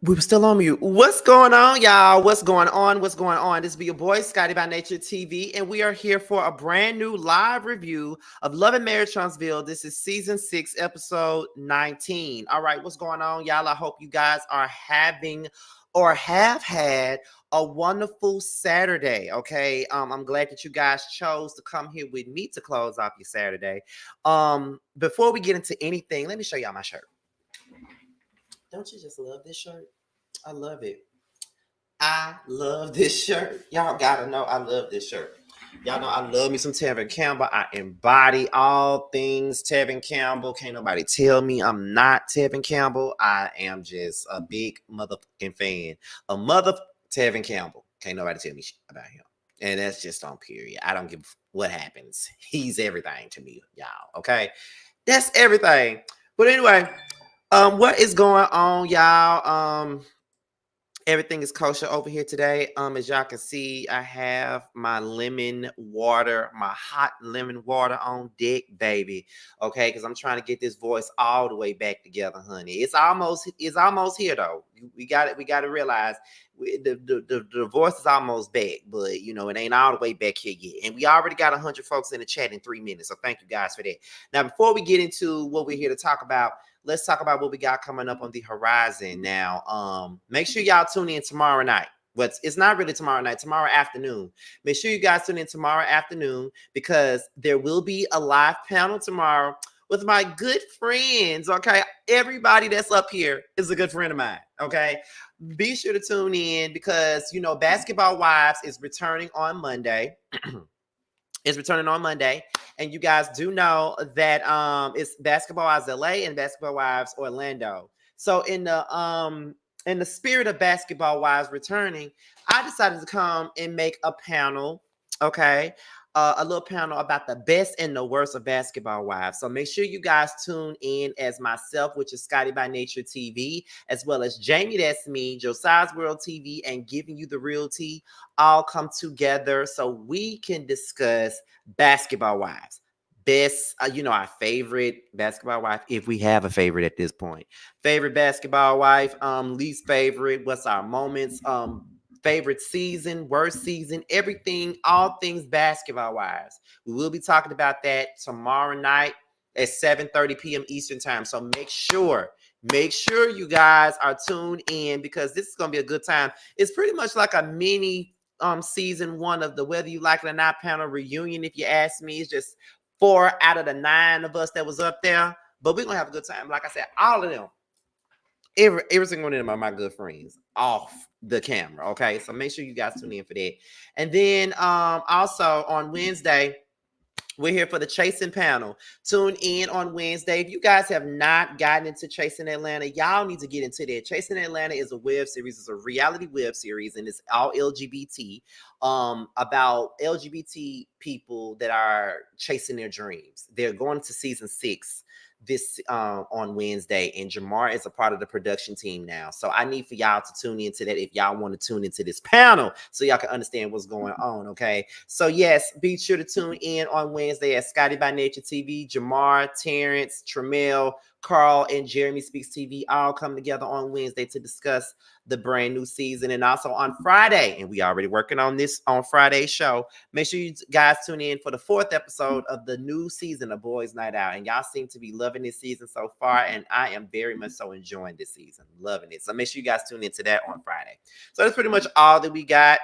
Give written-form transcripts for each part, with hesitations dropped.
We were still on mute. What's going on, y'all? What's going on? What's going on? This be your boy, Scotty by Nature TV, and we are here for a brand new live review of Love and Marriage Huntsville. This is season 6, episode 19. All right, what's going on, y'all? I hope you guys are having or have had a wonderful Saturday. Okay. I'm glad that you guys chose to come here with me to close off your Saturday. Before we get into anything, let me show y'all my shirt. Don't you just love this shirt? I love it. I love this shirt. Y'all gotta know I love this shirt. Y'all know I love me some Tevin Campbell. I embody all things Tevin Campbell. Can't nobody tell me I'm not Tevin Campbell. I am just a big motherfucking fan. A mother Tevin Campbell. Can't nobody tell me shit about him. And that's just on period. I don't give what happens. He's everything to me, y'all. Okay? That's everything. But anyway, what is going on, y'all? Everything is kosher over here today. As y'all can see, I have my lemon water, my hot lemon water on deck, baby. Okay, because I'm trying to get this voice all the way back together, honey. It's almost here though. We got it. We got to realize the voice is almost back, but you know it ain't all the way back here yet. And we already got 100 folks in the chat in 3 minutes. So thank you guys for that. Now, before we get into what we're here to talk about, let's talk about what we got coming up on the horizon. Now, make sure y'all tune in tomorrow night. But it's not really tomorrow night, tomorrow afternoon. Make sure you guys tune in tomorrow afternoon because there will be a live panel tomorrow with my good friends. Okay, everybody that's up here is a good friend of mine. Okay, be sure to tune in because you know Basketball Wives is returning on Monday. It's returning on Monday, and you guys do know that it's Basketball Wives LA and Basketball Wives Orlando. So in the spirit of Basketball Wives returning, I decided to come and make a panel, okay, a little panel about the best and the worst of Basketball Wives. So make sure you guys tune in as myself, which is Scotty by Nature TV, as well as Jamie, that's me, Josiah's World TV, and Giving You the Real Tea, all come together so we can discuss Basketball Wives. Best, our favorite basketball wife, if we have a favorite at this point. Favorite basketball wife, least favorite, what's our moments, favorite season, worst season, everything, all things basketball wise. We will be talking about that tomorrow night at 7:30 p.m. Eastern time. So make sure you guys are tuned in because this is going to be a good time. It's pretty much like a mini season 1 of the Whether You Like It or Not panel reunion. If you ask me, it's just 4 out of the 9 of us that was up there. But we're going to have a good time. Like I said, all of them. Every single one of them are my good friends off the camera. Okay, so make sure you guys tune in for that. And then also on Wednesday, we're here for the Chasing panel. Tune in on Wednesday. If you guys have not gotten into Chasing Atlanta, y'all need to get into that. Chasing Atlanta is a web series. It's a reality web series, and it's all LGBT, about LGBT people that are chasing their dreams. They're going to season 6 this on Wednesday, and Jamar is a part of the production team now. So I need for y'all to tune into that if y'all want to tune into this panel so y'all can understand what's going on. Okay, so yes, be sure to tune in on Wednesday at Scotty by Nature TV. Jamar, Terrence, Tramel, Carl, and Jeremy Speaks TV all come together on Wednesday to discuss the brand new season. And also on Friday, and we already working on this on Friday's show, make sure you guys tune in for the 4th episode of the new season of Boys Night Out. And y'all seem to be loving this season so far, and I am very much so enjoying this season, loving it. So make sure you guys tune into that on Friday. So that's pretty much all that we got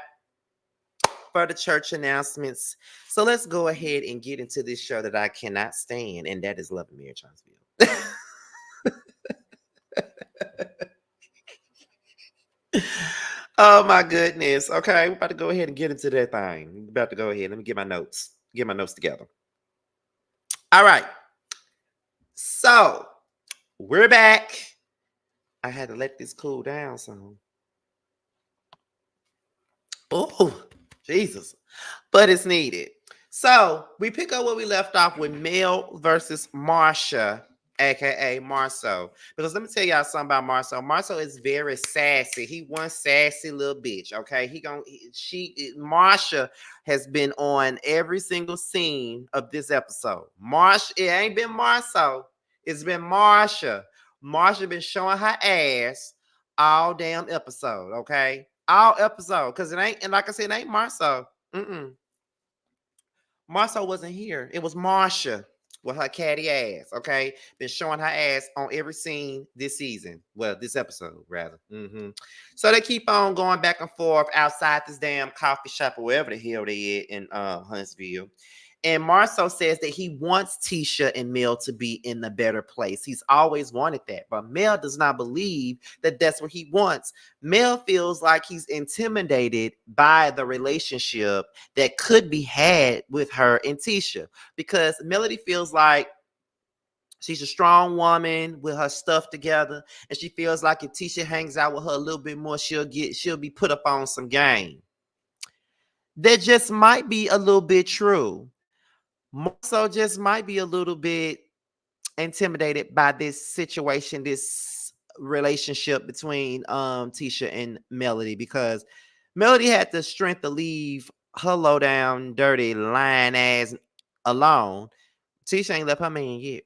for the church announcements. So let's go ahead and get into this show that I cannot stand, and that is Love and Marriage Huntsville. Oh my goodness. Okay, we're about to go ahead and get into that thing. We're about to go ahead. Let me get my notes. Get my notes together. All right. So we're back. I had to let this cool down some. Oh, Jesus. But it's needed. So we pick up where we left off with Mel versus Marsha, aka Marceau. Because let me tell y'all something about Marceau. Marceau is very sassy. He one sassy little bitch. Okay, Marsha has been on every single scene of this episode. Marsha, it ain't been Marceau. It's been Marsha. Marsha been showing her ass all damn episode, okay? All episode, because it ain't, and like I said, it ain't Marceau. Marceau wasn't here. It was Marsha with her catty ass, okay? Been showing her ass on every scene this season. Well, this episode, rather. So they keep on going back and forth outside this damn coffee shop or wherever the hell they at in Huntsville. And Marceau says that he wants Tisha and Mel to be in the better place. He's always wanted that. But Mel does not believe that that's what he wants. Mel feels like he's intimidated by the relationship that could be had with her and Tisha. Because Melody feels like she's a strong woman with her stuff together. And she feels like if Tisha hangs out with her a little bit more, she'll be put up on some game. That just might be a little bit true. Marceau just might be a little bit intimidated by this situation, this relationship between Tisha and Melody, because Melody had the strength to leave her low down, dirty, lying ass alone. Tisha ain't left her man yet.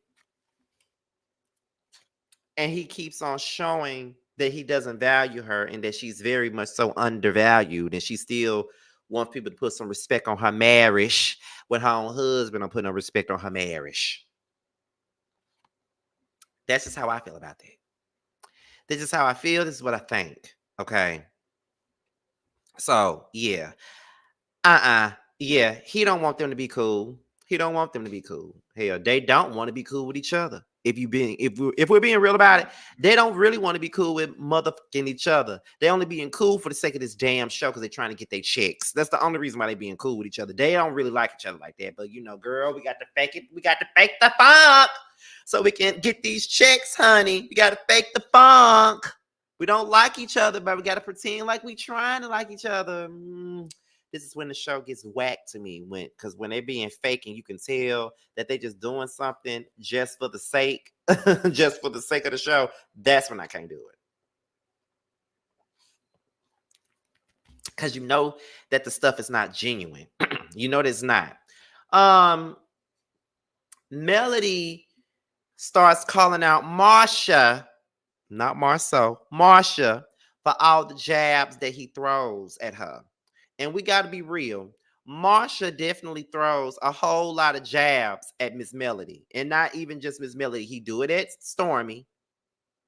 And he keeps on showing that he doesn't value her and that she's very much so undervalued, and she still wants people to put some respect on her marriage when her own husband don't put no respect on her marriage. That's just how I feel about that. This is how I feel. This is what I think. Okay. So yeah. Yeah, he don't want them to be cool. He don't want them to be cool. Hell, they don't want to be cool with each other. If we're being real about it, they don't really want to be cool with motherfucking each other. They only being cool for the sake of this damn show because they're trying to get their checks. That's the only reason why they being cool with each other. They don't really like each other like that. But you know, girl, we got to fake it. We got to fake the funk so we can get these checks, honey. We got to fake the funk. We don't like each other, but we got to pretend like we trying to like each other. This is when the show gets whacked to me, because when they're being fake and you can tell that they're just doing something just for the sake, just for the sake of the show. That's when I can't do it, because you know that the stuff is not genuine. You know that it's not. Melody starts calling out Marsha, not Marceau, Marsha, for all the jabs that he throws at her. And we got to be real. Marsha definitely throws a whole lot of jabs at Miss Melody. And not even just Miss Melody. He do it at Stormy.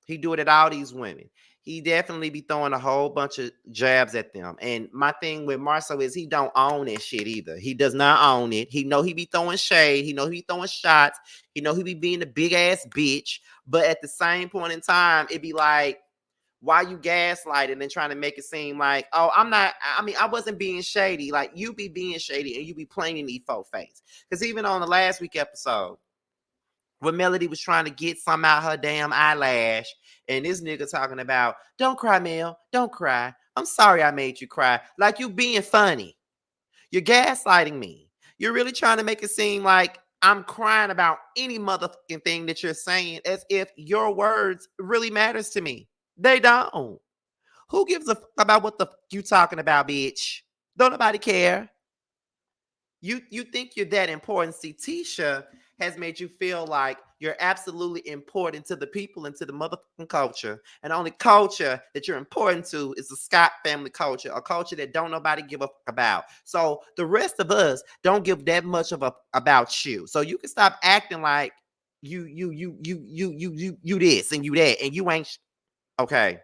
He do it at all these women. He definitely be throwing a whole bunch of jabs at them. And my thing with Marceau is he don't own that shit either. He does not own it. He know he be throwing shade. He know he be throwing shots. He know he be being a big ass bitch. But at the same point in time, it be like, why you gaslighting and trying to make it seem like, oh, I wasn't being shady. Like, you be being shady and you be playing in these folk face. Because even on the last week episode, when Melody was trying to get some out her damn eyelash, and this nigga talking about, don't cry, Mel, don't cry. I'm sorry I made you cry. Like, you being funny. You're gaslighting me. You're really trying to make it seem like I'm crying about any motherfucking thing that you're saying, as if your words really matters to me. They don't. Who gives a fuck about what the fuck you talking about, bitch? Don't nobody care. You think you're that important. See, Tisha has made you feel like you're absolutely important to the people and to the motherfucking culture. And the only culture that you're important to is the Scott family culture, a culture that don't nobody give a fuck about. So the rest of us don't give that much of a about you. So you can stop acting like you this and you that, and you ain't okay.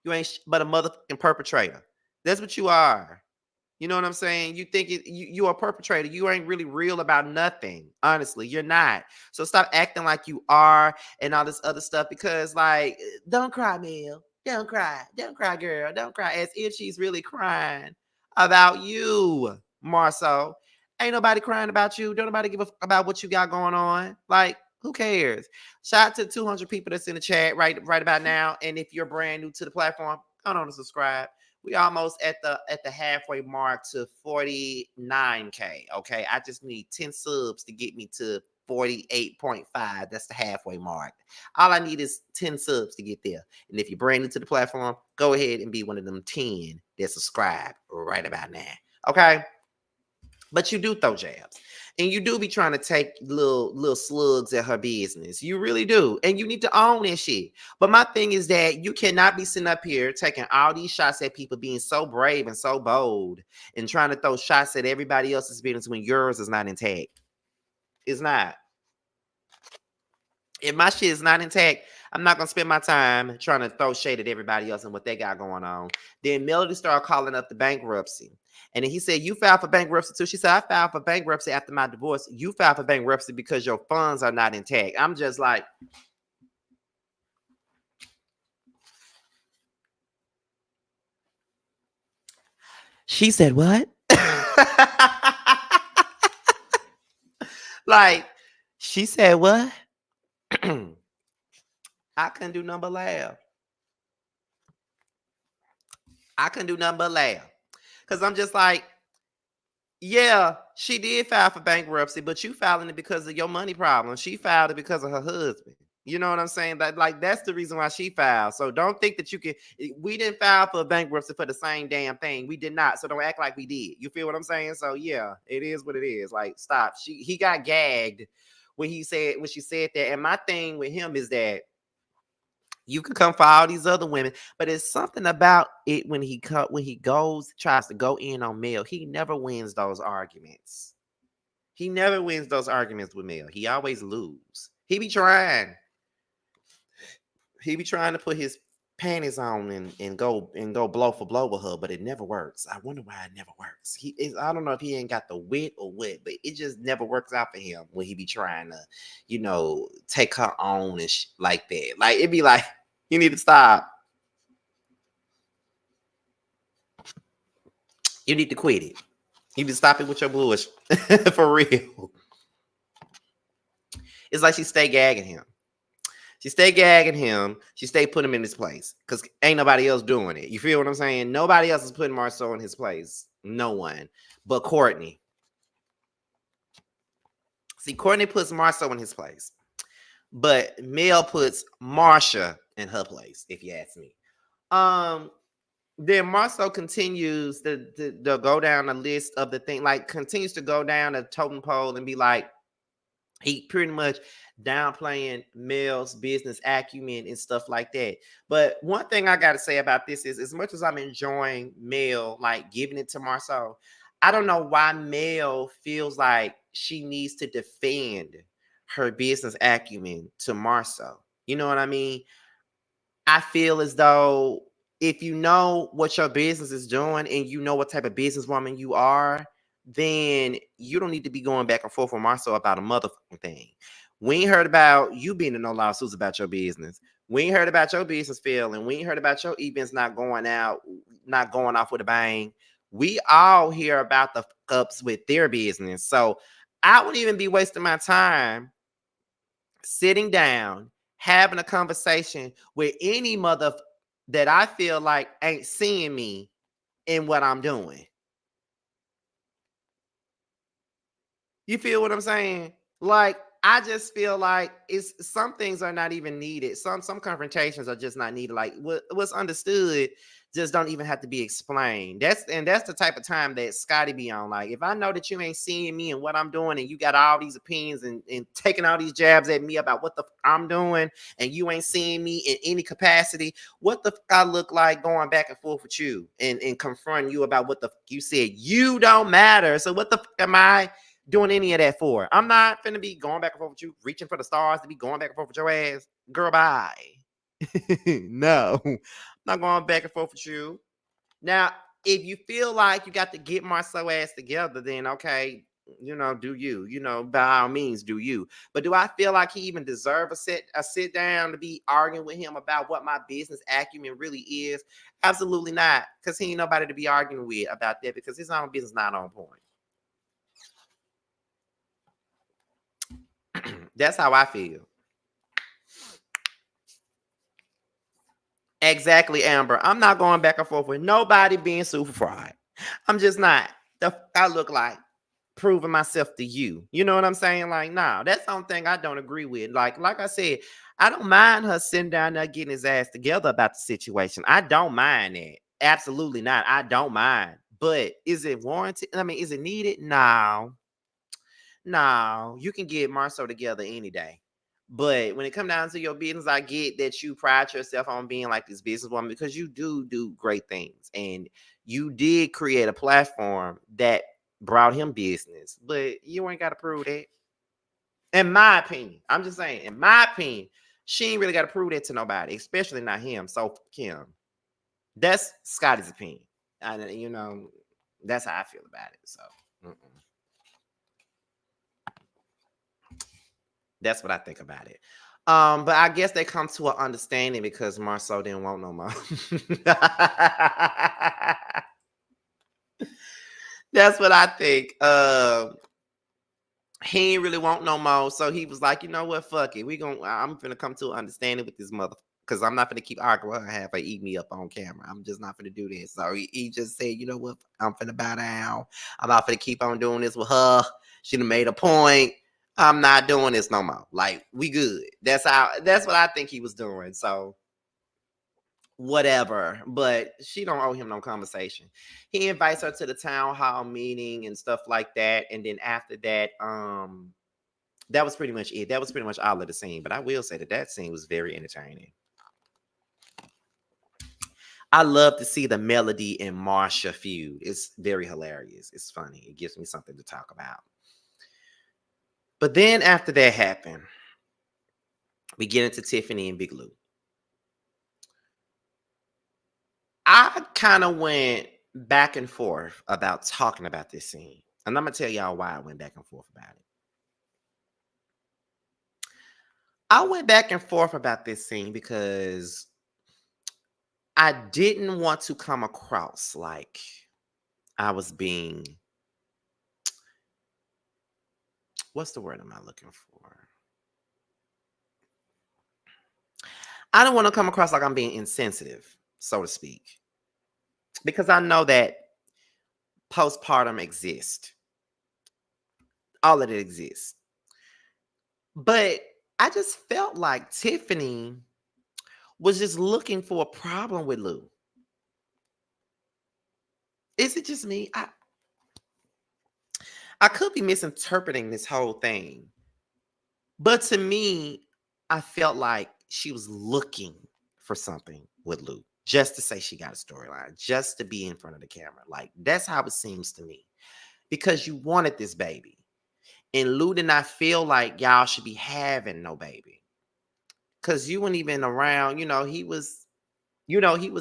You ain't but a motherfucking perpetrator. That's what you are. You know what I'm saying? You think you are a perpetrator. You ain't really real about nothing. Honestly, you're not. So stop acting like you are and all this other stuff, because like, don't cry, Mel. Don't cry. Don't cry, girl. Don't cry. As if she's really crying about you, Marceau. Ain't nobody crying about you. Don't nobody give a fuck about what you got going on. Like, who cares? Shout out to 200 people that's in the chat right about now. And if you're brand new to the platform, go on and subscribe. We almost at the halfway mark to 49K. Okay. I just need 10 subs to get me to 48.5. That's the halfway mark. All I need is 10 subs to get there. And if you're brand new to the platform, go ahead and be one of them 10 that subscribe right about now. Okay. But you do throw jabs. And you do be trying to take little slugs at her business. You really do. And you need to own that shit. But my thing is that you cannot be sitting up here taking all these shots at people being so brave and so bold and trying to throw shots at everybody else's business when yours is not intact. It's not. If my shit is not intact, I'm not gonna spend my time trying to throw shade at everybody else and what they got going on. Then Melody started calling up the bankruptcy. And then he said, "You filed for bankruptcy too." She said, "I filed for bankruptcy after my divorce." You filed for bankruptcy because your funds are not intact. I'm just like, she said, "What?" Like, she said, "What?" I couldn't do nothing but laugh. I couldn't do nothing but laugh. Because I'm just like, yeah, she did file for bankruptcy, but you filing it because of your money problem. She filed it because of her husband. You know what I'm saying? That like that's the reason why she filed. So don't think that you can. We didn't file for bankruptcy for the same damn thing. We did not. So don't act like we did. You feel what I'm saying? So yeah, it is what it is. Like stop. He got gagged when she said that. And my thing with him is that you can come for all these other women, but it's something about it when he tries to go in on Mel. He never wins those arguments. He never wins those arguments with Mel. He always lose. He be trying. He be trying to put his panties on and go blow for blow with her, but it never works. I wonder why it never works. I don't know if he ain't got the wit or what, but it just never works out for him when he be trying to, take her on and like that. Like it be like, you need to stop. You need to quit it. You need to stop it with your bullshit. For real. It's like she stay gagging him. She stay gagging him. She stay putting him in his place. Because ain't nobody else doing it. You feel what I'm saying? Nobody else is putting Marceau in his place. No one. But Courtney. See, Courtney puts Marceau in his place. But Mel puts Marsha in her place, if you ask me. Then Marceau continues to go down a list of the thing, like continues to go down a totem pole and be like, he pretty much downplaying Mel's business acumen and stuff like that. But one thing I got to say about this is, as much as I'm enjoying Mel, like giving it to Marceau, I don't know why Mel feels like she needs to defend her business acumen to Marceau. You know what I mean? I feel as though if you know what your business is doing and you know what type of businesswoman you are, then you don't need to be going back and forth with Marcel about a motherfucking thing. We ain't heard about you being in no lawsuits about your business. We ain't heard about your business failing. We ain't heard about your events not going off with a bang. We all hear about the ups with their business. So I wouldn't even be wasting my time sitting down, having a conversation with any mother that I feel like ain't seeing me in what I'm doing. You feel what I'm saying? Like, I just feel like it's some things are not even needed. Some confrontations are just not needed. Like what's understood just don't even have to be explained. That's the type of time that Scotty be on. Like, if I know that you ain't seeing me and what I'm doing, and you got all these opinions and taking all these jabs at me about what the I'm doing, and you ain't seeing me in any capacity, what the I look like going back and forth with you and confronting you about what the you said? You don't matter. So what the am I doing any of that for? I'm not finna be going back and forth with you, reaching for the stars to be going back and forth with your ass. Girl, bye. No, I'm not going back and forth with you. Now, if you feel like you got to get Marceau ass together, then okay, do you, by all means, do you. But do I feel like he even deserve a sit down to be arguing with him about what my business acumen really is? Absolutely not. Because he ain't nobody to be arguing with about that, because his own business not on point. That's how I feel. Exactly, Amber. I'm not going back and forth with nobody being super fried. I'm just not. I look like proving myself to you. You know what I'm saying? Like, nah, that's something I don't agree with. Like I said, I don't mind her sitting down there getting his ass together about the situation. I don't mind that. Absolutely not. I don't mind. But is it warranted? I mean, is it needed? No. No, you can get Marceau together any day. But when it come down to your business, I get that you pride yourself on being like this businesswoman because you do great things. And you did create a platform that brought him business. But you ain't got to prove that. In my opinion. I'm just saying, in my opinion, she ain't really got to prove that to nobody, especially not him. So Kim. That's Scotty's opinion. And that's how I feel about it. So that's what I think about it. But I guess they come to an understanding because Marceau didn't want no more. That's what I think. He ain't really want no more. So he was like, you know what? Fuck it. I'm gonna come to an understanding with this mother. Because I'm not gonna keep arguing with her and have her eat me up on camera. I'm just not gonna do this. So he just said, you know what? I'm finna bow down. I'm not gonna keep on doing this with her. She done made a point. I'm not doing this no more. Like, we good. That's what I think he was doing. So whatever. But she don't owe him no conversation. He invites her to the town hall meeting and stuff like that. And then after that, that was pretty much it. That was pretty much all of the scene. But I will say that scene was very entertaining. I love to see the Melody and Marsha feud. It's very hilarious. It's funny. It gives me something to talk about. But then after that happened, we get into Tiffany and Big Lou. I kind of went back and forth about talking about this scene. And I'm going to tell y'all why I went back and forth about it. I went back and forth about this scene because I didn't want to come across like I was being, what's the word am I looking for? I don't want to come across like I'm being insensitive, so to speak, because I know that postpartum exists. All of it exists. But I just felt like Tiffany was just looking for a problem with Lou. Is it just me? I could be misinterpreting this whole thing. But to me, I felt like she was looking for something with Lou just to say she got a storyline, just to be in front of the camera. Like, that's how it seems to me. Because you wanted this baby. And Lou did not feel like y'all should be having no baby. Because you weren't even around, he was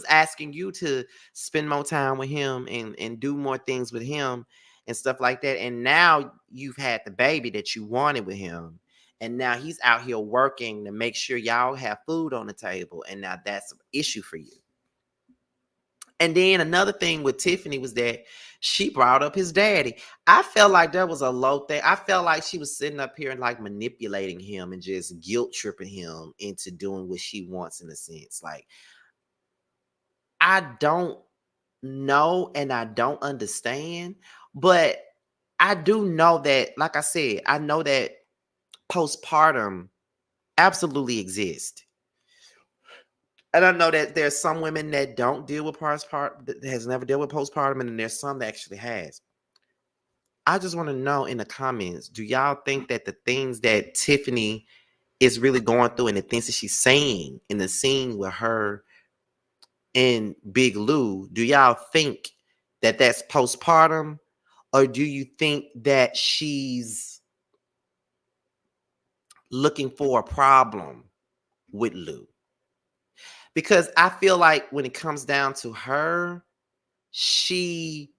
asking you to spend more time with him and do more things with him and stuff like that. And now you've had the baby that you wanted with him. And now he's out here working to make sure y'all have food on the table. And now that's an issue for you. And then another thing with Tiffany was that she brought up his daddy. I felt like that was a low thing. I felt like she was sitting up here and like manipulating him and just guilt tripping him into doing what she wants in a sense. Like, I don't know and I don't understand, but I do know that, like I said, I know that postpartum absolutely exists. And I know that there's some women that don't deal with postpartum, that has never dealt with postpartum, and then there's some that actually has. I just want to know in the comments, do y'all think that the things that Tiffany is really going through and the things that she's saying in the scene with her and Big Lou, do y'all think that that's postpartum? Or do you think that she's looking for a problem with Lou? Because I feel like when it comes down to her, she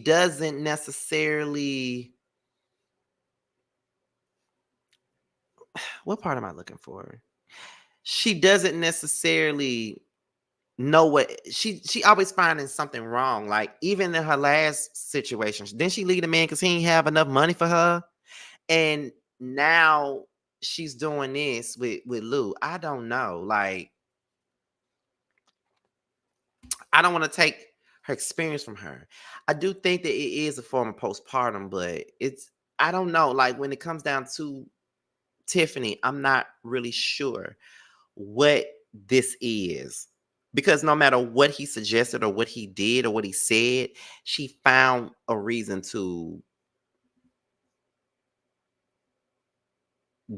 doesn't necessarily, what part am I looking for? She doesn't necessarily know what she always finding something wrong. Like, even in her last situation, didn't she leave the man because he didn't have enough money for her? And now she's doing this with Lou. I don't know. Like, I don't want to take her experience from her. I do think that it is a form of postpartum, but I don't know. Like, when it comes down to Tiffany, I'm not really sure what this is. Because no matter what he suggested or what he did or what he said, she found a reason to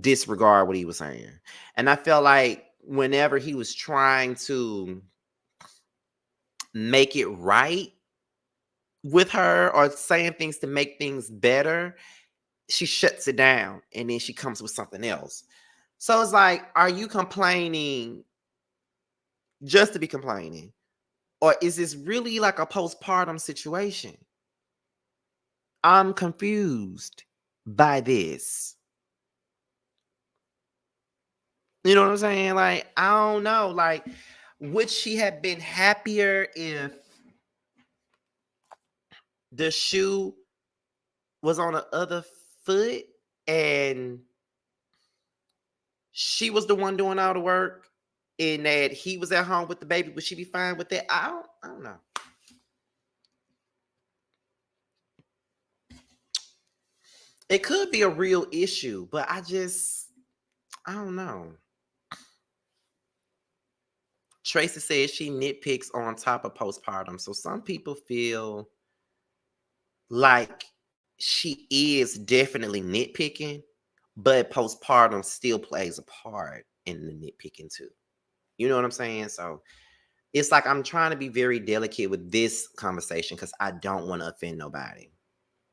disregard what he was saying. And I felt like whenever he was trying to make it right with her or saying things to make things better, she shuts it down and then she comes with something else. So it's like, are you complaining just to be complaining? Or is this really like a postpartum situation? I'm confused by this. You know what I'm saying? Like, I don't know. Like, would she have been happier if the shoe was on the other foot and she was the one doing all the work and that he was at home with the baby? Would she be fine with that? I don't know. It could be a real issue, but I don't know. Tracy says she nitpicks on top of postpartum. So some people feel like she is definitely nitpicking, but postpartum still plays a part in the nitpicking too. You know what I'm saying? So it's like I'm trying to be very delicate with this conversation because I don't want to offend nobody.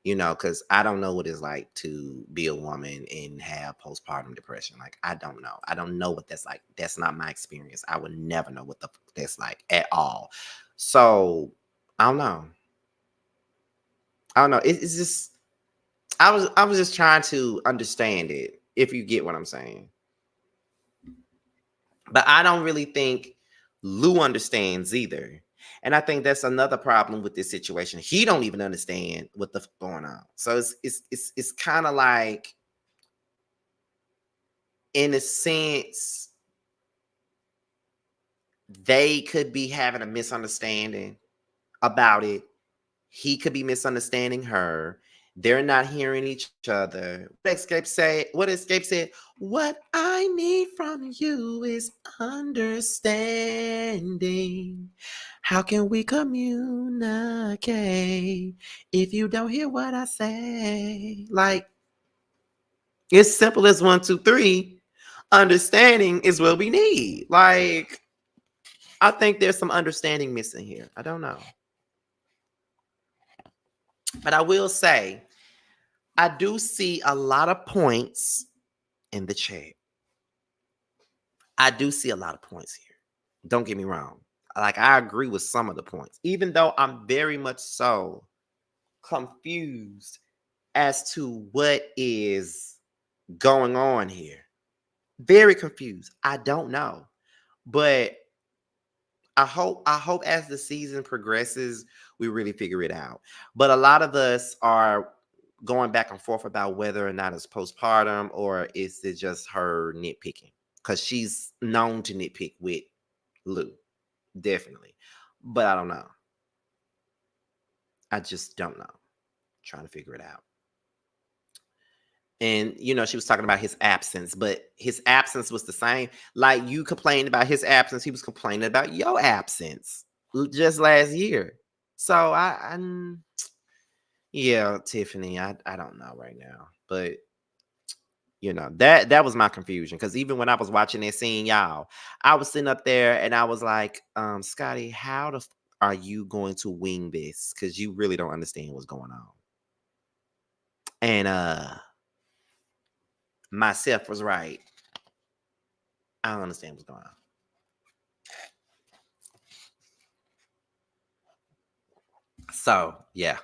Because I don't know what it's like to be a woman and have postpartum depression. Like, I don't know. I don't know what that's like. That's not my experience. I would never know what that's like at all. So I don't know. I don't know. It's just I was just trying to understand it, if you get what I'm saying. But I don't really think Lou understands either. And I think that's another problem with this situation. He don't even understand what the going on. So it's kind of like, in a sense, they could be having a misunderstanding about it. He could be misunderstanding her. They're not hearing each other. What Escape said, what I need from you is understanding. How can we communicate if you don't hear what I say? Like, it's simple as 1, 2, 3. Understanding is what we need. Like, I think there's some understanding missing here. I don't know. But I will say, I do see a lot of points in the chat. I do see a lot of points here. Don't get me wrong. Like, I agree with some of the points, even though I'm very much so confused as to what is going on here. Very confused. I don't know. But I hope as the season progresses, we really figure it out. But a lot of us are going back and forth about whether or not it's postpartum or is it just her nitpicking. Because she's known to nitpick with Lou. Definitely. But I don't know. I just don't know. Trying to figure it out. And she was talking about his absence, but his absence was the same. Like, you complained about his absence, he was complaining about your absence just last year. So yeah, Tiffany, I don't know right now, but that was my confusion, because even when I was watching that scene, y'all, I was sitting up there and I was like, Scotty, how are you going to wing this? Because you really don't understand what's going on. And myself was right. I don't understand what's going on. So, yeah.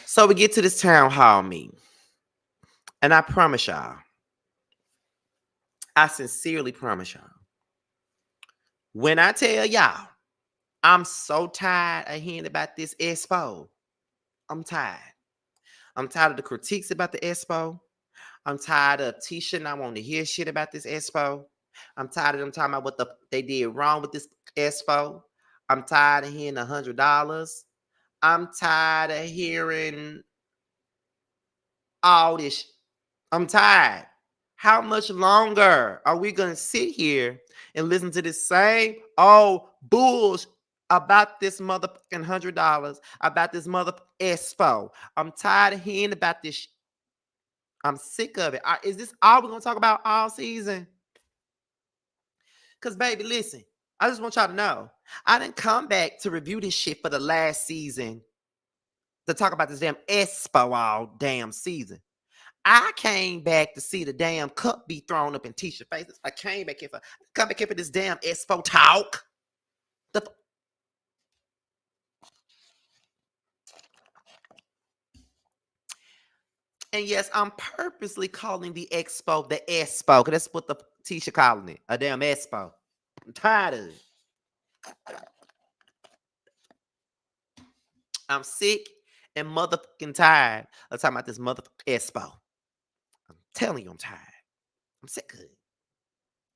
So we get to this town hall meeting. And I promise y'all, I sincerely promise y'all, when I tell y'all, I'm so tired of hearing about this expo. I'm tired. I'm tired of the critiques about the expo. I'm tired of Tisha not wanting to hear shit about this expo. I'm tired of them talking about what they did wrong with this expo. I'm tired of hearing $100. I'm tired of hearing all this. I'm tired. How much longer are we going to sit here and listen to this same bullshit about this motherfucking $100, about this mother expo? I'm tired of hearing about this. I'm sick of it. Is this all we're gonna talk about all season? Cause baby, listen, I just want y'all to know. I didn't come back to review this shit for the last season to talk about this damn Expo all damn season. I came back to see the damn cup be thrown up in Tisha's face. I came back here for this damn Expo talk. The And yes, I'm purposely calling the expo the expo, because that's what the Tisha calling it, a damn expo. I'm tired of it. I'm sick and motherfucking tired of talking about this motherfucking expo. I'm telling you, I'm tired. I'm sick of it.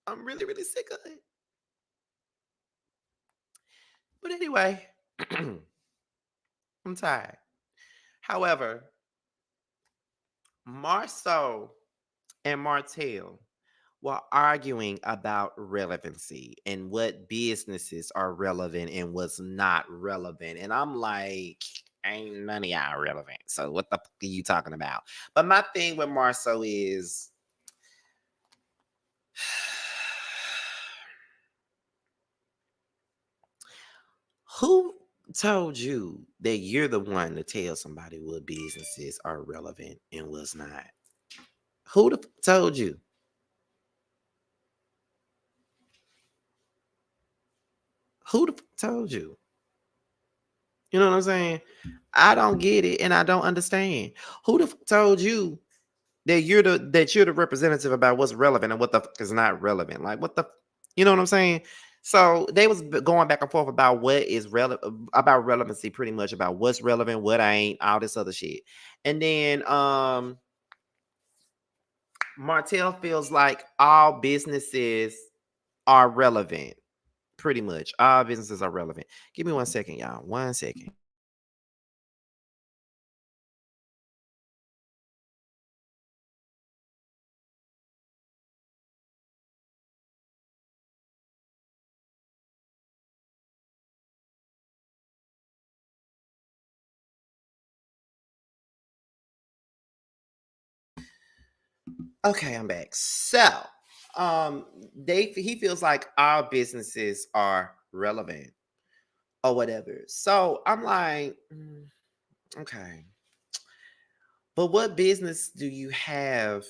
I'm really, really sick of it. But anyway, I'm tired. However, Marceau and Martell were arguing about relevancy and what businesses are relevant and what's not relevant. And I'm like, ain't none of y'all relevant. So what the fuck are you talking about? But my thing with Marceau is who told you that you're the one to tell somebody what businesses are relevant and what's not? Who told you? Who told you? You know what I'm saying? I don't get it and I don't understand. Who told you that you're the representative about what's relevant and what the fuck is not relevant? Like what the you know what I'm saying? So they was going back and forth about what is relevant about relevancy, pretty much about what's relevant, what ain't, all this other shit. And then Martell feels like all businesses are relevant. Pretty much. All businesses are relevant. Give me 1 second, y'all. 1 second. Okay, I'm back. So, he feels like our businesses are relevant or whatever. So I'm like, okay, but what business do you have,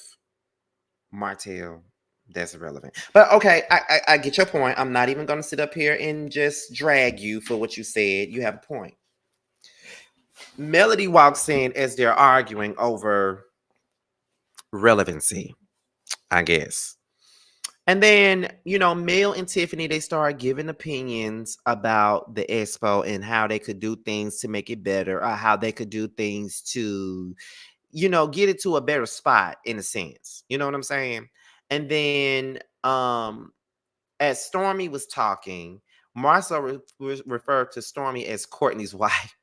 Martell? That's irrelevant. But okay, I get your point. I'm not even gonna sit up here and just drag you for what you said. You have a point. Melody walks in as they're arguing over relevancy, I guess. And then, Mel and Tiffany, they start giving opinions about the expo and how they could do things to make it better, or how they could do things to, get it to a better spot in a sense. You know what I'm saying? And then, as Stormy was talking, Marcel referred to Stormy as Courtney's wife.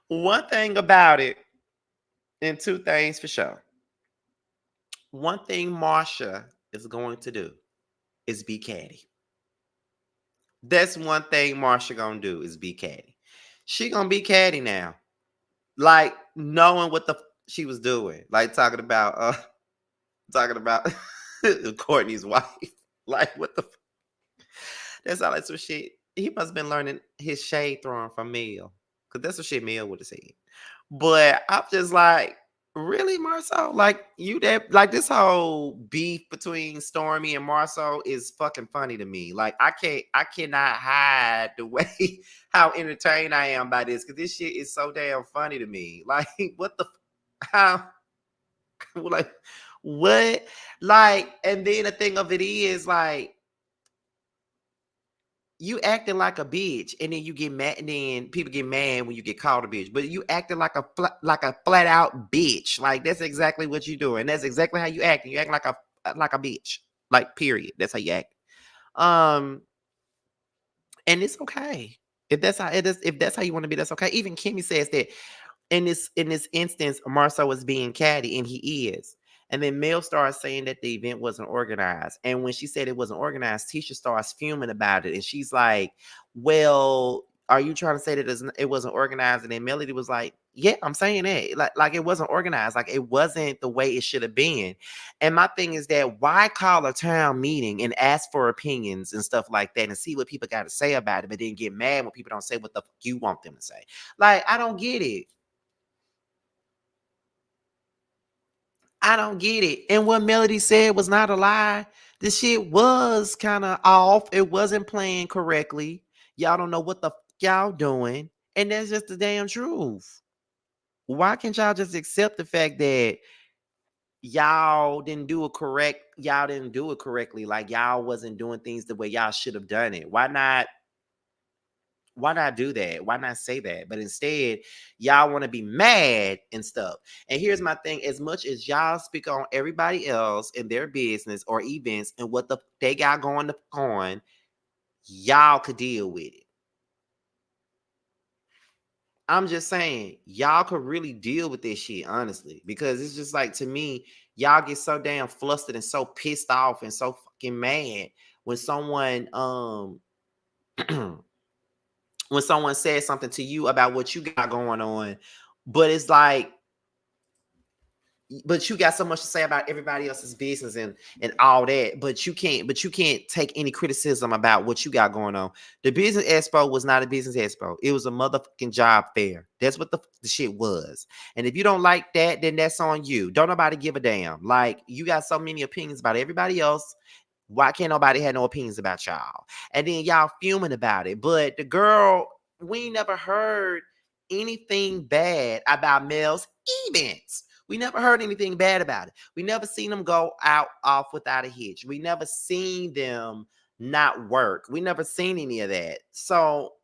One thing about it, and two things for sure. One thing Marsha is going to do is be catty. That's one thing Marsha gonna do is be catty. She gonna be catty now. Like knowing what the she was doing. Like talking about Courtney's wife. Like what the that's all that's some shit. He must have been learning his shade throwing from Mel. Cause that's what shit Mel would have said. But I'm just like, really, Marceau? Like you that like this whole beef between Stormy and Marceau is fucking funny to me. Like I cannot hide the way how entertained I am by this because this shit is so damn funny to me. Like what the how like what like and then the thing of it is like you acting like a bitch, and then you get mad, and then people get mad when you get called a bitch. But you acting like a flat out bitch. Like that's exactly what you doing. That's exactly how you acting. You acting like a bitch. Like period. That's how you act. Um, and it's okay if that's how it is. If that's how you want to be, that's okay. Even Kimmy says that in this instance, Marcel was being catty, and he is. And then Mel started saying that the event wasn't organized. And when she said it wasn't organized, Tisha starts fuming about it. And she's like, well, are you trying to say that it wasn't organized? And then Melody was like, yeah, I'm saying that. Like it wasn't organized. Like it wasn't the way it should have been. And my thing is that why call a town meeting and ask for opinions and stuff like that and see what people got to say about it, but then get mad when people don't say what the fuck you want them to say? Like, I don't get it. I don't get it. And what Melody said was not a lie. The shit was kind of off. It wasn't playing correctly. Y'all don't know what the fuck y'all doing. And that's just the damn truth. Why can't y'all just accept the fact that y'all didn't do it correctly? Like y'all wasn't doing things the way y'all should have done it. Why not do that? Why not say that? But instead, y'all want to be mad and stuff. And here's my thing: as much as y'all speak on everybody else and their business or events and what they got going on, y'all could deal with it. I'm just saying, y'all could really deal with this shit, honestly, because it's just like, to me, y'all get so damn flustered and so pissed off and so fucking mad when someone when someone says something to you about what you got going on, but it's like, but you got so much to say about everybody else's business and all that, but you can't take any criticism about what you got going on. The business expo was not a business expo. It was a motherfucking job fair. That's what the shit was. And if you don't like that, then that's on you. Don't nobody give a damn. Like, you got so many opinions about everybody else. Why can't nobody have no opinions about y'all? And then y'all fuming about it. But the girl, we never heard anything bad about Mel's events. We never heard anything bad about it. We never seen them go out off without a hitch. We never seen them not work. We never seen any of that. So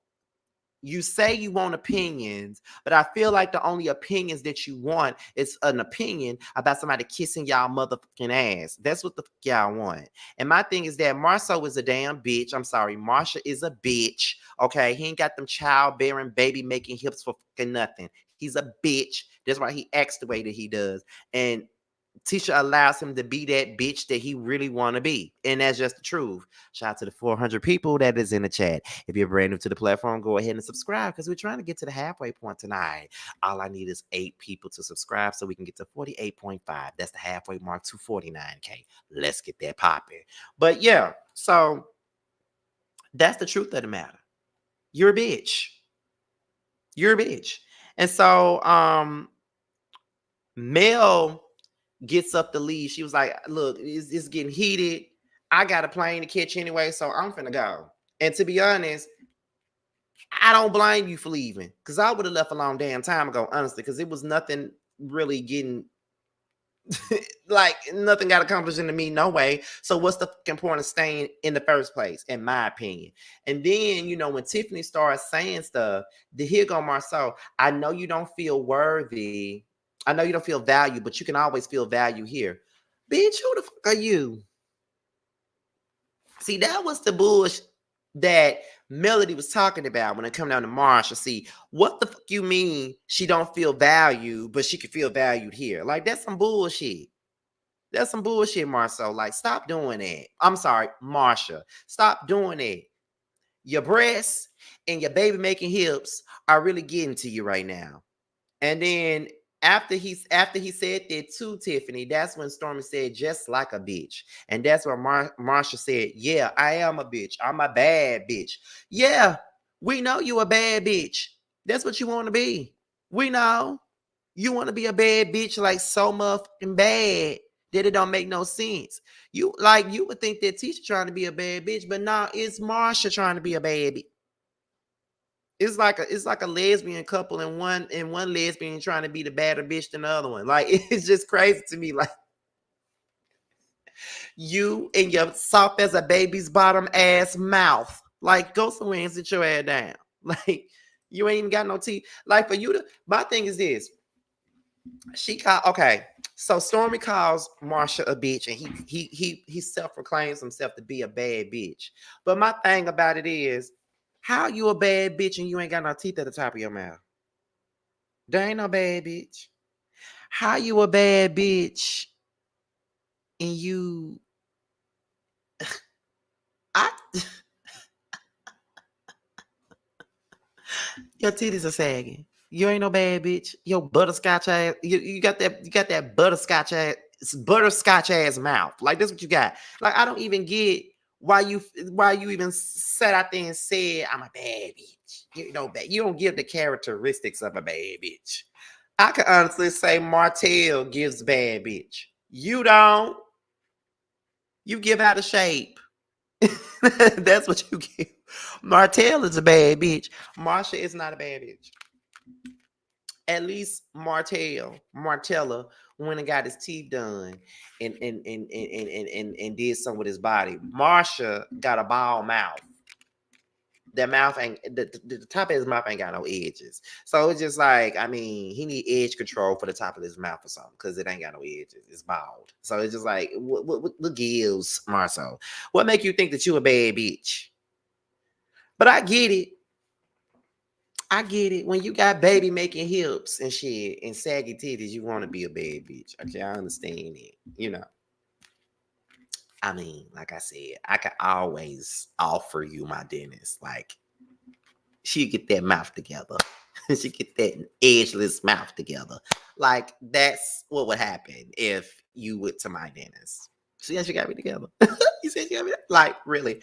you say you want opinions, but I feel like the only opinions that you want is an opinion about somebody kissing y'all motherfucking ass. That's what the fuck y'all want. And my thing is that Marceau is a damn bitch. I'm sorry, Marsha is a bitch. Okay, he ain't got them childbearing, baby making hips for fucking nothing. He's a bitch. That's why he acts the way that he does. And Tisha allows him to be that bitch that he really want to be. And that's just the truth. Shout out to the 400 people that is in the chat. If you're brand new to the platform, go ahead and subscribe because we're trying to get to the halfway point tonight. All I need is 8 people to subscribe so we can get to 48.5. That's the halfway mark to 49K. Let's get that popping. But yeah, so that's the truth of the matter. You're a bitch. You're a bitch. And so Mel gets up to leave. She was like, look, it's getting heated. I got a plane to catch anyway, so I'm finna go. And to be honest, I don't blame you for leaving, because I would have left a long damn time ago, honestly, because it was nothing really getting like, nothing got accomplished into me, no way. So what's the fucking point of staying in the first place, in my opinion? And then, when Tiffany starts saying stuff, here go Marceau. I know you don't feel worthy. I know you don't feel value, but you can always feel value here. Bitch, who the fuck are you? See, that was the bullshit that Melody was talking about when it come down to Marsha. See, what the fuck you mean she don't feel valued, but she can feel valued here? Like, that's some bullshit. That's some bullshit, Marceau. Like, stop doing that. I'm sorry, Marsha. Stop doing it. Your breasts and your baby making hips are really getting to you right now. And then after he said that to Tiffany, that's when Stormy said, just like a bitch. And that's where Marsha said, yeah, I am a bitch. I'm a bad bitch. Yeah, we know you a bad bitch. That's what you want to be. We know. You want to be a bad bitch, like, so motherfucking bad that it don't make no sense. You would think that Tisha trying to be a bad bitch, but nah, it's Marsha trying to be a bad bitch. It's like a lesbian couple and one lesbian trying to be the badder bitch than the other one. Like, it's just crazy to me. Like, you and your soft as a baby's bottom ass mouth. Like, go somewhere and sit your ass down. Like, you ain't even got no teeth. Like, for you to, my thing is this. So Stormy calls Marsha a bitch, and he self-proclaims himself to be a bad bitch. But my thing about it is, how you a bad bitch and you ain't got no teeth at the top of your mouth? There ain't no bad bitch. How you a bad bitch and I, your titties are sagging. You ain't no bad bitch. Your butterscotch ass. You got that butterscotch ass mouth. Like this what you got. Like I don't even get why you even sat out there and said I'm a bad bitch. You know that you don't give the characteristics of a bad bitch. I can honestly say Martell gives bad bitch. You don't. You give out a shape. That's what you give. Martell is a bad bitch. Marsha is not a bad bitch. At least Martella went and got his teeth done and did something with his body. Marsha got a bald mouth. That mouth ain't the top of his mouth ain't got no edges. So it's just like, I mean, he need edge control for the top of his mouth or something because it ain't got no edges. It's bald. So it's just like, what gives, Marcel? What make you think that you a bad bitch? But I get it. I get it. When you got baby making hips and shit and saggy titties, you want to be a bad bitch. Okay, I understand it. You know, I mean, like I said, I can always offer you my dentist. Like, she get that mouth together. She get that edgeless mouth together. Like, that's what would happen if you went to my dentist. See how she got me together? You said she got me like, really?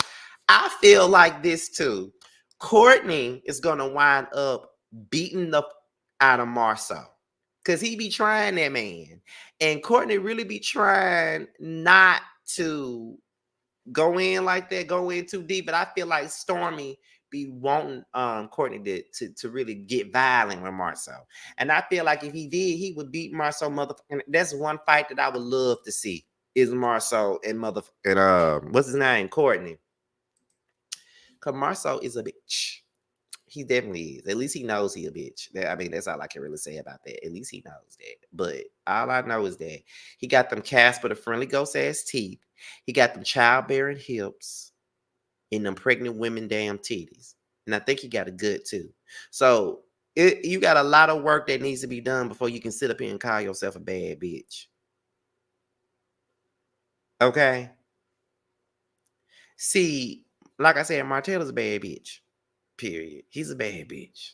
I feel like this too. Courtney is gonna wind up beating the out of Marceau. Cause he be trying that man. And Courtney really be trying not to go in like that, go in too deep. But I feel like Stormy be wanting Courtney to really get violent with Marceau. And I feel like if he did, he would beat Marceau motherfucking. That's one fight that I would love to see is Marceau and motherfucking what's his name? Courtney. Cause Marceau is a bitch. He definitely is. At least he knows he a bitch. I mean, that's all I can really say about that. At least he knows that. But all I know is that he got them Casper the Friendly Ghost ass teeth. He got them childbearing hips and them pregnant women damn titties. And I think he got a good too. So you got a lot of work that needs to be done before you can sit up here and call yourself a bad bitch. Okay? See, like I said, Martell is a bad bitch. Period. He's a bad bitch.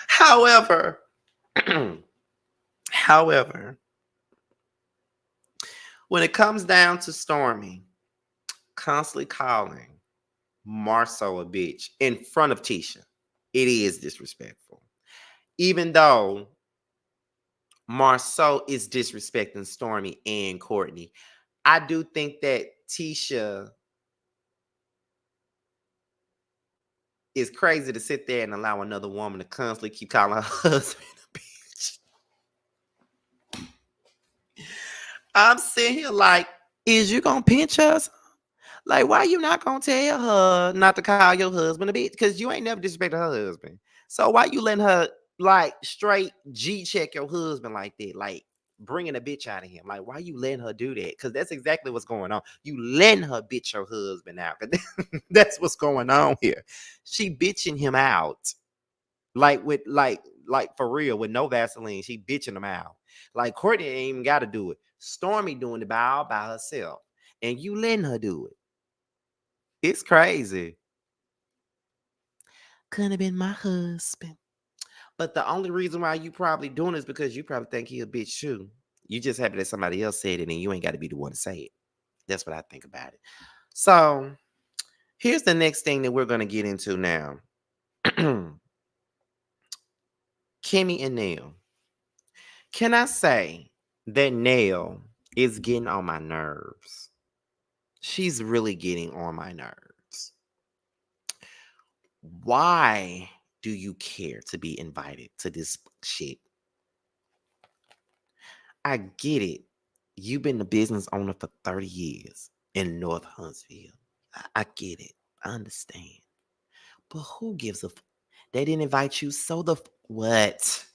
However, however, when it comes down to Stormy constantly calling Marceau a bitch in front of Tisha, it is disrespectful. Even though Marceau is disrespecting Stormy and Courtney, I do think that Tisha is crazy to sit there and allow another woman to constantly keep calling her husband a bitch. I'm sitting here like, is you gonna pinch us? Like, why you not gonna tell her not to call your husband a bitch? Because you ain't never disrespected her husband. So why you letting her like straight G check your husband like that? Like bringing a bitch out of him. Like, why you letting her do that? Because that's exactly what's going on. You letting her bitch your husband out. That's what's going on here. She bitching him out. Like with like for real with no Vaseline. She bitching him out. Like Courtney ain't even got to do it. Stormy doing it all by herself. And you letting her do it. It's crazy. Couldn't have been my husband. But the only reason why you probably doing it is because you probably think he a bitch too. You just happy that somebody else said it and you ain't got to be the one to say it. That's what I think about it. So here's the next thing that we're going to get into now. Kimmy and Neil. Can I say that Neil is getting on my nerves? She's really getting on my nerves. Why do you care to be invited to this shit? I get it. You've been the business owner for 30 years in North Huntsville. I get it. I understand. But who gives a they didn't invite you, so what?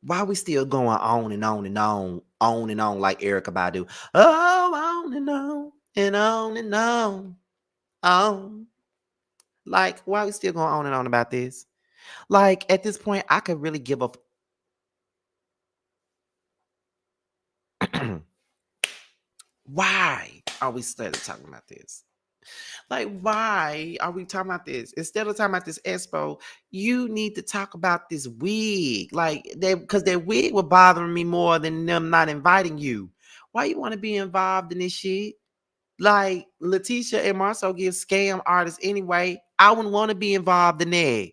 Why are we still going on and on and on and on like Erica Badu? Oh, on and on and on and on. Um, like, why are we still going on and on about this? Like, at this point, I could really give a why are we still talking about this? Like, why are we talking about this? Instead of talking about this expo, you need to talk about this wig. Like, they because that wig was bothering me more than them not inviting you. Why you want to be involved in this shit? Like, Letitia and Marcel give scam artists anyway. I wouldn't want to be involved in that.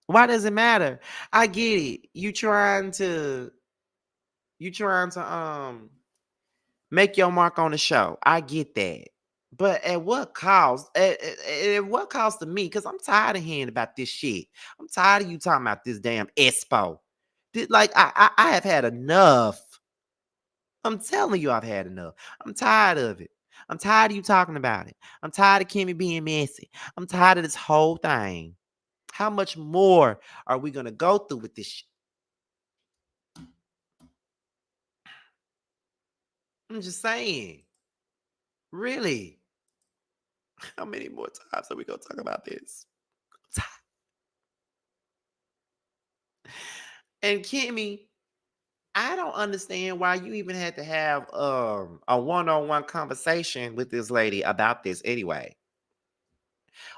Why does it matter? I get it. You trying to make your mark on the show. I get that. But at what cost? At what cost to me? Because I'm tired of hearing about this shit. I'm tired of you talking about this damn expo. Like, I have had enough. I'm telling you, I've had enough. I'm tired of it. I'm tired of you talking about it. I'm tired of Kimmy being messy. I'm tired of this whole thing. How much more are we gonna go through with this shit? I'm just saying. Really? How many more times are we gonna talk about this? And Kimmy, I don't understand why you even had to have a one-on-one conversation with this lady about this anyway.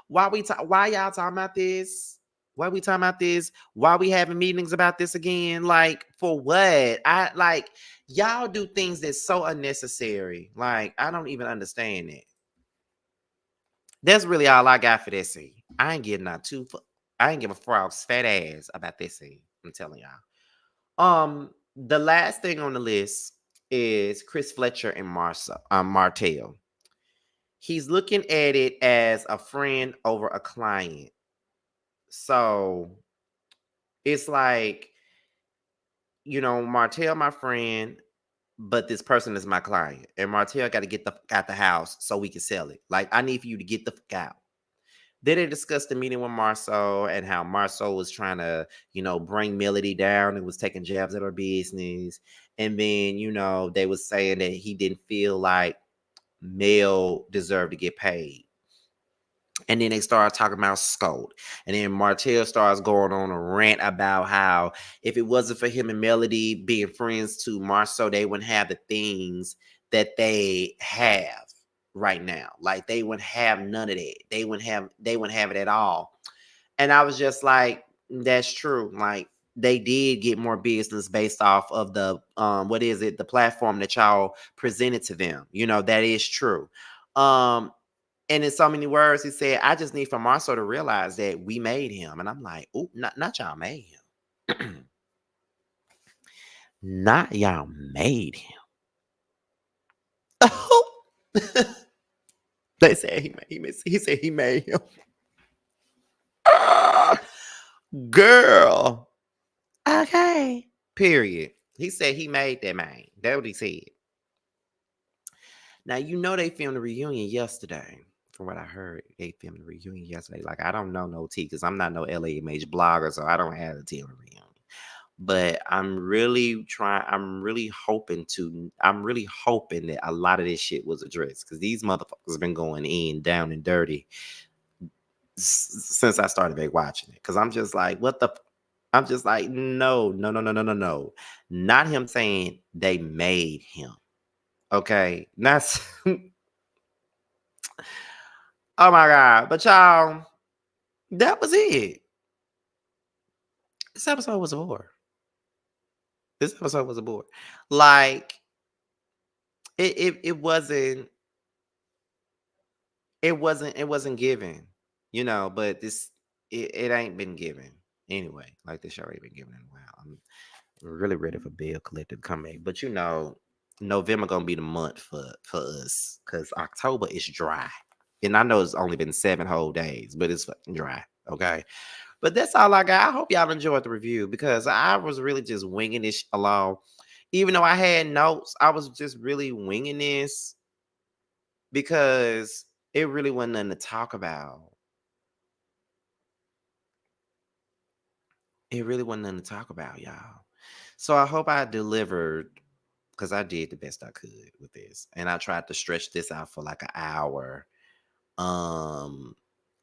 Why y'all talking about this? Why we talking about this? Why we having meetings about this again? Like, for what? I like, y'all do things that's so unnecessary. Like, I don't even understand it. That's really all I got for this scene. I ain't give a frog's fat ass about this scene. I'm telling y'all. The last thing on the list is Chris Fletcher and Martell. He's looking at it as a friend over a client. So it's like, Martell, my friend, but this person is my client. And Martell got to get the fuck out the house so we can sell it. Like, I need for you to get the fuck out. Then they discussed the meeting with Marceau and how Marceau was trying to, bring Melody down and was taking jabs at her business. And then, they was saying that he didn't feel like Mel deserved to get paid. And then they started talking about Scold. And then Martell starts going on a rant about how if it wasn't for him and Melody being friends to Marceau, they wouldn't have the things that they have right now. Like, they wouldn't have none of that. They wouldn't have it at all. And I was just like, that's true. Like, they did get more business based off of the what is it, the platform that y'all presented to them. That is true. And in so many words, he said, I just need for Marceau to realize that we made him. And I'm like, oh, not y'all made him. Not y'all made him. They said he said he made him. Girl. Okay. Period. He said he made that man. That's what he said. Now, they filmed a reunion yesterday. From what I heard, they filmed a reunion yesterday. Like, I don't know no T because I'm not no LAMH blogger, so I don't have the T on the reunion. But I'm really hoping that a lot of this shit was addressed because these motherfuckers been going in down and dirty since I started back watching it. Because I'm just like, I'm just like, no, no, no, no, no, no, no. Not him saying they made him. Okay. That's oh my God. But y'all, that was it. This episode was a bore. This episode was a bore. Like, it wasn't it wasn't given, but it ain't been given anyway. Like, this show ain't been given in a while. I'm really ready for Bill Collector to come back. But November gonna be the month for us because October is dry. And I know it's only been 7 whole days, but it's fucking dry. Okay. But that's all I got. I hope y'all enjoyed the review because I was really just winging this along. Even though I had notes, I was just really winging this because it really wasn't nothing to talk about. It really wasn't nothing to talk about, y'all. So I hope I delivered because I did the best I could with this. And I tried to stretch this out for like an hour. Um,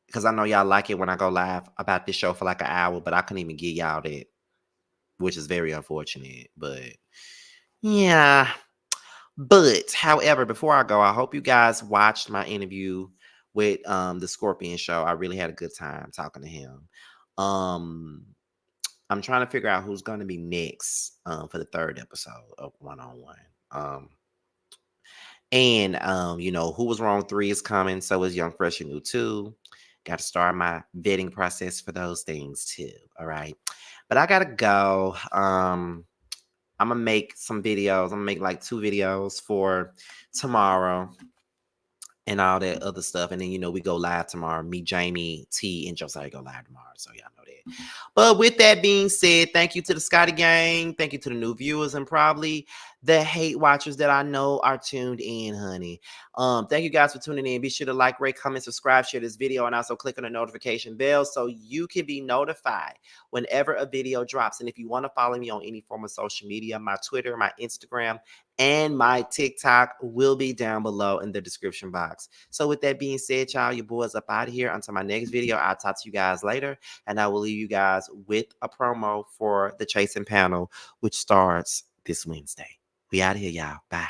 because I know y'all like it when I go live about this show for like an hour, but I couldn't even get y'all that, which is very unfortunate. But yeah. But however, before I go, I hope you guys watched my interview with the Scorpion show. I really had a good time talking to him. Um I'm trying to figure out who's gonna be next for the third episode of One on One. You know, Who Was Wrong 3 is coming, so is Young Fresh and New 2. Gotta start my vetting process for those things too. All right. But I gotta go. I'm gonna make some videos. I'm gonna make like 2 videos for tomorrow and all that other stuff. And then, we go live tomorrow. Me, Jamie, T, and Josiah go live tomorrow. So y'all know that. But with that being said, thank you to the Scotty Gang. Thank you to the new viewers and probably the hate watchers that I know are tuned in, honey. Thank you guys for tuning in. Be sure to like, rate, comment, subscribe, share this video, and also click on the notification bell so you can be notified whenever a video drops. And if you want to follow me on any form of social media, my Twitter, my Instagram, and my TikTok will be down below in the description box. So with that being said, y'all, your boys up out of here. Until my next video, I'll talk to you guys later. And I will leave you guys with a promo for the Chasing panel, which starts this Wednesday. We out of here, y'all. Bye.